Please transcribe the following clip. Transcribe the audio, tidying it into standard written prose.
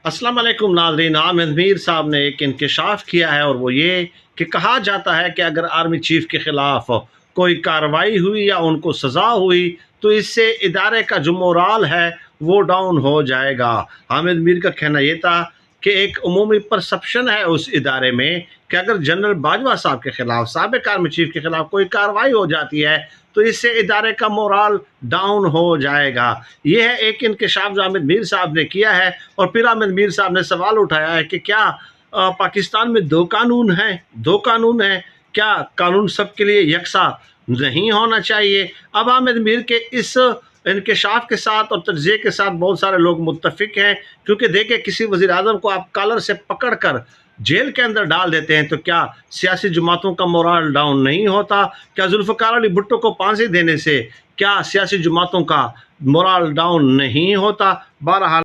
अस्सलाम वालेकुम नाज़रीन। आमिर मीर साहब ने एक इंकशाफ किया है और वो ये कि कहा जाता है कि अगर आर्मी चीफ के ख़िलाफ़ कोई कार्रवाई हुई या उनको सज़ा हुई तो इससे इदारे का जो मोराल है वो डाउन हो जाएगा। आमिर मीर का कहना ये था कि एक उमूमी परसेप्शन है उस इदारे में कि अगर जनरल बाजवा साहब के ख़िलाफ़, साबिक़ आर्मी चीफ के ख़िलाफ़ कोई कार्रवाई हो जाती है तो इससे इदारे का मोराल डाउन हो जाएगा। ये है एक इंकशाफ जो आमिर मीर साहब ने किया है। और फिर आमिर मीर साहब ने सवाल उठाया है कि क्या पाकिस्तान में दो कानून हैं, क्या कानून सबके लिए यकसा नहीं होना चाहिए। अब आमिर मीर के इस इंकशाफ के साथ और तज्ज़िये के साथ बहुत सारे लोग मुत्तफ़िक हैं, क्योंकि देखिए किसी वज़ीर आज़म को आप कॉलर से पकड़ कर जेल के अंदर डाल देते हैं तो क्या सियासी जमातों का मोराल डाउन नहीं होता? क्या जुल्फ़िकार अली भुट्टो को फांसी देने से क्या सियासी जमातों का मोराल डाउन नहीं होता? बहरहाल